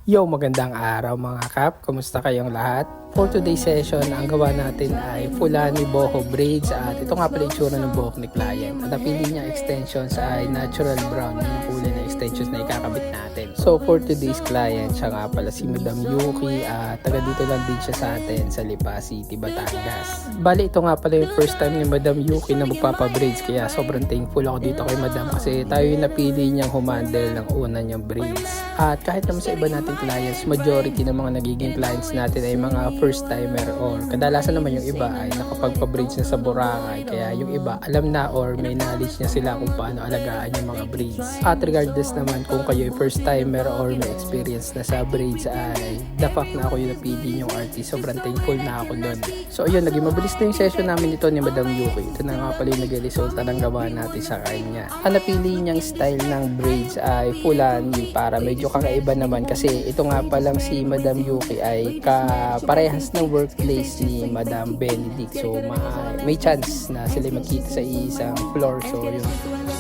Yo, magandang araw mga kap. Kumusta kayong lahat? For today's session, ang gawa natin ay Fulani Boho braids at ito nga pala itsura ng buhok ni client. At napili niya extensions ay natural brown, yung kulay na extensions na ikakabit natin. So for today's client, siya nga pala si Madam Yuki at taga dito lang din siya sa atin sa Lipa City, Batangas. Bali, ito nga pala yung first time ni Madam Yuki na magpapa-braids kaya sobrang thankful ako dito kay Madam kasi tayo yung napili niyang humandle ng una niyang braids. At kahit naman sa iba nating clients, majority ng mga nagiging clients natin ay mga first timer or kadalasan naman yung iba ay nakapagpa-braids na sa Boracay kaya yung iba alam na or may knowledge na sila kung paano alagaan yung mga braids. At regardless naman kung kayo ay first timer or may experience na sa braids ay the fact na ako yung napili yung artist, sobrang thankful na ako doon. So ayun, naging mabilis na yung session namin dito ni Madam Yuki. Ito na nga pala yung naging resulta ng gawa natin sa kanya. Ang napili niyang style ng braids ay Fulani para medyo kakaiba naman kasi ito nga palang si Madam Yuki ay parehas ng workplace ni Madam Benedict. So may chance na sila magkita sa isang floor. So yun,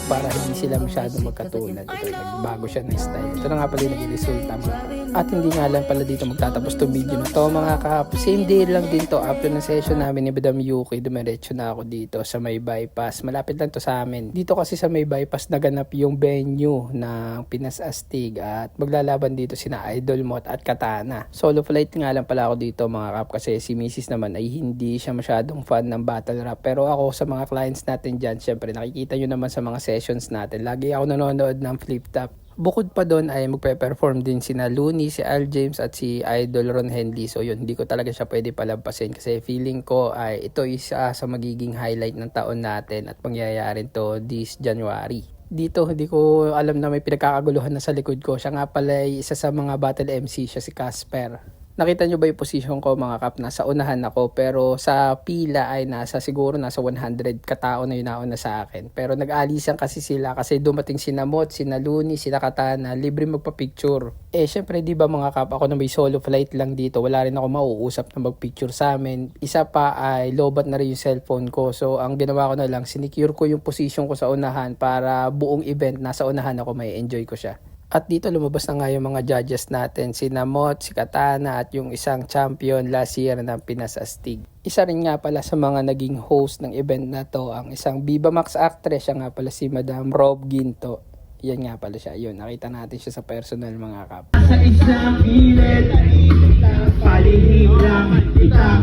para hindi sila masyadong magkatulad. Ito, nagbago siya ng style. Ito na nga pala yung naging resulta mo. At hindi nga lang pala dito magtatapos itong video na to mga kap. Same day lang din to. After ng session namin ni Madam Yuki, dumiretso na ako dito sa may bypass. Malapit lang to sa amin. Dito kasi sa may bypass naganap yung venue ng Pinas Astig at maglalaban dito sina Idol Mot at Katana. Solo flight nga lang pala ako dito mga kap kasi si Mrs. naman ay hindi siya masyadong fan ng battle rap. Pero ako sa mga clients natin dyan, syempre nakikita nyo naman sa mga sessions natin. Lagi ako nanonood ng flip top. Bukod pa doon ay magpe-perform din sina Looney, si Al James at si Idol Ron Henley. So yun, hindi ko talaga siya pwede palampasin kasi feeling ko ay ito isa sa magiging highlight ng taon natin at pangyayari to this January. Dito hindi ko alam na may pinagkakaguluhan na sa likod ko. Siya nga pala ay isa sa mga battle MC, siya si Casper. Nakita nyo ba yung position ko mga kap? Nasa unahan ako pero sa pila ay siguro nasa 100 katao na yun nauna sa akin. Pero nag-alisan kasi sila kasi dumating sina Mot, sina Looney, sina Katana, libre magpa-picture. Syempre di ba mga kap, ako na may solo flight lang dito, wala rin ako mauusap na mag-picture sa amin. Isa pa ay lobat na rin yung cellphone ko. So ang ginawa ko na lang, sinicure ko yung position ko sa unahan para buong event nasa unahan ako, may enjoy ko siya. At dito lumabas na nga yung mga judges natin, si Namot, si Katana at yung isang champion last year ng Pinas Astig. Isa rin nga pala sa mga naging host ng event na to, ang isang Viva Max actress, siya nga pala si Madam Rob Ginto. Yan nga pala siya, yun, nakita natin siya sa personal mga kap. Sa isang pilit, palihim lang kita.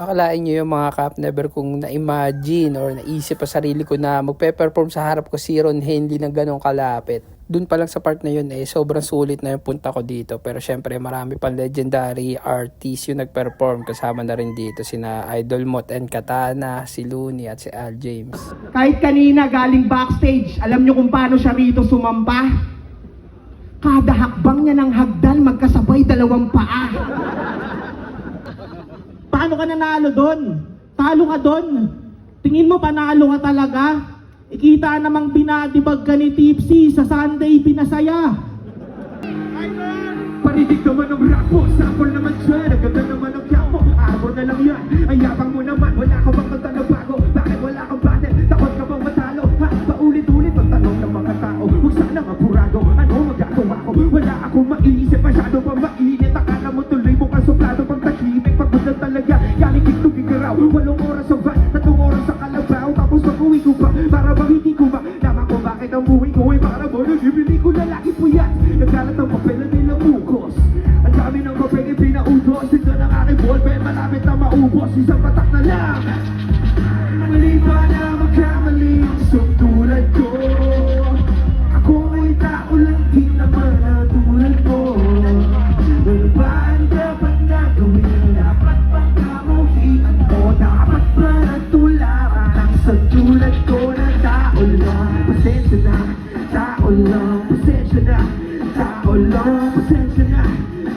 Akalain nyo yung mga kap, never kong na-imagine or naisip pa sarili ko na magpe-perform sa harap ko si Ron Henley ng ganong kalapit. Doon pa lang sa part na yun sobrang sulit na yung punta ko dito. Pero syempre marami pang legendary artists yung nag-perform. Kasama na rin dito sina Idol Mot and Katana, si Looney at si Al James. Kahit kanina galing backstage, alam nyo kung paano siya rito sumamba? Kada hakbang niya ng hagdan, magkasabay dalawang paa. Paano ka nanalo doon? Talo ka doon. Tingin mo panalo ka talaga? Ikita namang binadibag ka ni Tipsy sa Sunday pinasaya. Panitig naman ng rapo, sample naman siya. Naganda naman ang yapo, arbor na lang yan. Ang yapang mo naman, wala ka bang magtanabago? Bakit wala kang battle? Takot ka bang matalo? Ha? Paulit-ulit ang tanong ng mga tao. Huwag sana mapurado, ano magagawa ko? Wala akong maiisip, masyado pa mainit. Akala mo tuloy mo kasuplado pag tahimik. Pagod na talaga, galing kiktukin ka raw. 8 oras sa van, 3 oras sa kalabaw. Tapos pag-uwi ko pa, para bang hindi ko ba? Naman ko bakit ang buhay ko ay para mo. Nagibili ko lalaki po yan. Nagkalat ang papel na nila bukos. Ang dami ng papel ay pinautos. Ito ng aking ballpen, malapit na maubos. Isang patak na lang. Sa tulad ko na tao lang, pasensya na. Tao lang, pasensya na. Tao lang, pasensya na.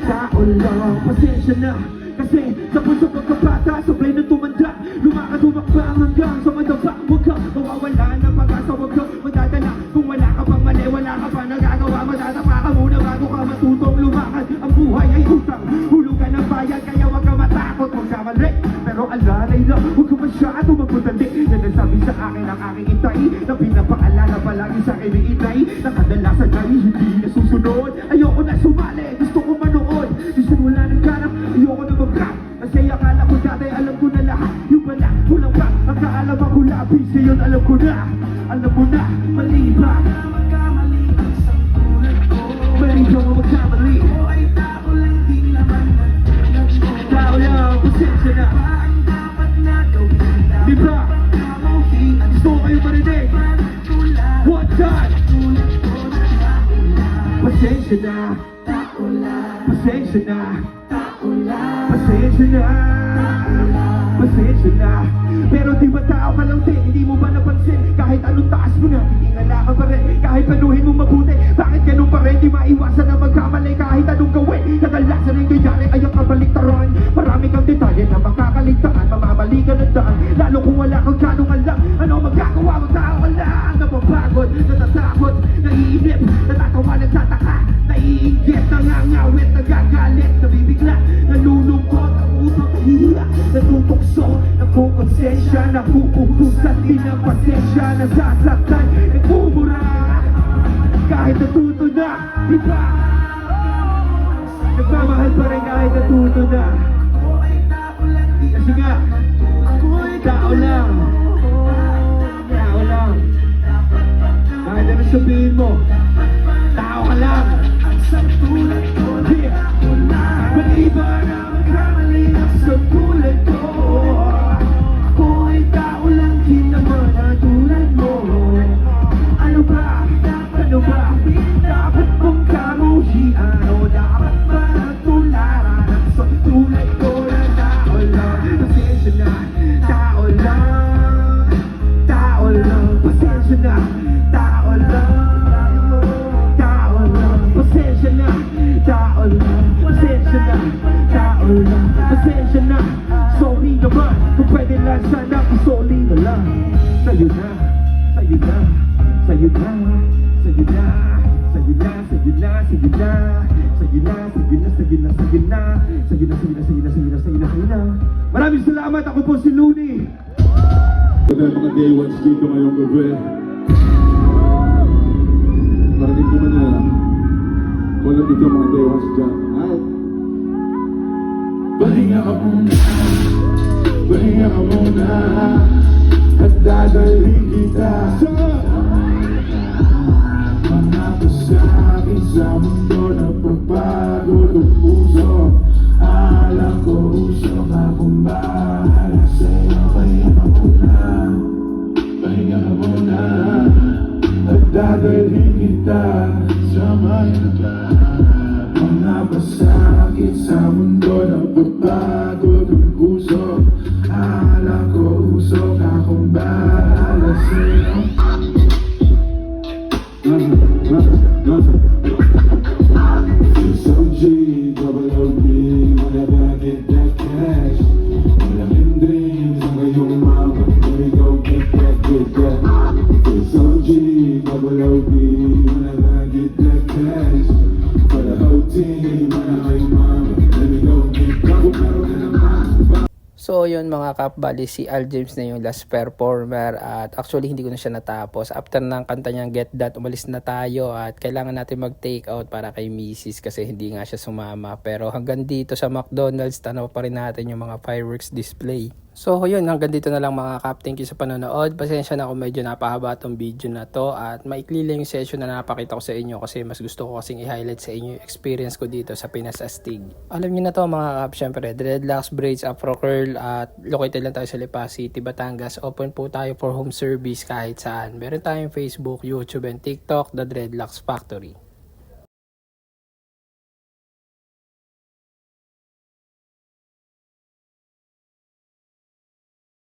Tao lang, pasensya na. Kasi sa puso pagkabata, sablay na tumanda. Lumakad humakbang hanggang sa madaba. Huwag ka mawawala ng pag-asa, huwag ka madadala. Kung wala ka pang mali, wala ka pa nagagawa. Matatapa ka muna bago ka matutong lumakad. Ang buhay ay utang, hulugan ng bayan. Kaya huwag ka matakot, huwag ka mali. Pero alalay lang, huwag ka masyado magputandi. Yan ang sabi sa akin ang aking itay, na pinapaalala palagi sa akin ni inay, na kadalasan ay hindi nasusunod. Ayoko na sumali, gusto ko manood. Minsan wala nang ganap, ayoko na mag-rap. Kasi akala ko dati alam ko na lahat. Yung pala, kulang pa, ang kaalam ako labis. Ngayon alam ko na, alam mo na, mali ba? Mali ka magkamali. Tao lang, pasensya na. Di ba? Gusto ko kayo marinig. One time. Pasensya na. Pasensya na. Pasensya na. Pasensya na. Pero di ba tao ka lang din? Hindi mo ba napansin? Kahit anong taas mo na, tingala ka pa rin. Kahit panuhin mo mabuti, bakit ganun pa rin? Di maiwasan na magkamali. Kahit anong gawin, kadalasan ang gayari ay ang kabaliktaran. Marami kang detalye na makakaligtaan. Mamamali ka ng daan, lalo kung wala kang ganong alam. Ano magagawa mo? Tao ka lang. Napapagod, natatakot, naiinip, natatawa, nagtataka, naiinggit, nangangawit, nagagalit, nabibigla, nalulungkot, nauutang, hiya, natutokso, nagkukonsensya, napuputusan, pinapasensya, nasasaktan, nagmumura, kahit natuto na, di ba? Nagmamahal pa rin kahit natuto na. Kasi nga, tao lang. Tao lang. Kahit ano sabihin mo, tao ka lang. Yeah. Mali ba na magkamali sa tulad ko? Ako ay tao lang, di naman ang tulad mo. Ano ba? Ano ba? Dapat kong kamuhian o dapat ba tularan sa tulad ko na tao lang? Pasensya na, tao lang. Tao lang, pasensya na, tao lang. Tao lang, pasensya na, tao lang. Pasensya na, tao lang. Pasensya na, sorry naman. Kung pwede lang sana, sorry na lang. Sa'yo na, sa'yo na, sa'yo na, sa'yo na, sa'yo na, sa'yo na, sa'yo na, sa'yo na, sa'yo na, sa'yo na, sa'yo na, sa'yo na, sa'yo na, sa'yo na, sa'yo na, sa'yo na, sa'yo na. Maraming salamat, ako po si Looney. Kaya mga day ones dito ngayong gabi. Marinig naman nila. Wala dito mga day ones dyan. Ay! Pahinga ka muna. Pahinga ka muna. At dadalhin kita sa mga pasakin sa mundo na pagbago ng puso. Alam ko usok akong bahala sa'yo. Pahinga ka muna. Pahinga ka muna. At dadalhin kita sa mga pasakit sa mundo na pagbago ng puso. Alam ko usok akong bahala sa'yo. Some G, double OB, whenever I get that cash. Malaking dreams, ang ngayong mama, let me go get that. Some G, double OB, whenever I get that cash. For the whole team, ang ngayong mama, let me go get that. So yun mga kap, bali si Al James na yung last performer at actually hindi ko na siya natapos. After ng kanta niyang Get That, umalis na tayo at kailangan natin mag-take out para kay Mrs. kasi hindi nga siya sumama. Pero hanggang dito sa McDonald's, tanaw pa rin natin yung mga fireworks display. So yun, hanggang dito na lang mga kap. Thank you sa panonood. Pasensya na kung medyo napahaba tong video na to at maikli lang yung session na napakita ko sa inyo kasi mas gusto ko kasing i-highlight sa inyo yung experience ko dito sa Pinas Astig. Alam niyo na to mga kap, syempre dreadlocks, braids, afro curl at located lang tayo sa Lipa City, Batangas. Open po tayo for home service kahit saan. Meron tayong Facebook, YouTube and TikTok, The Dreadlocks Factory.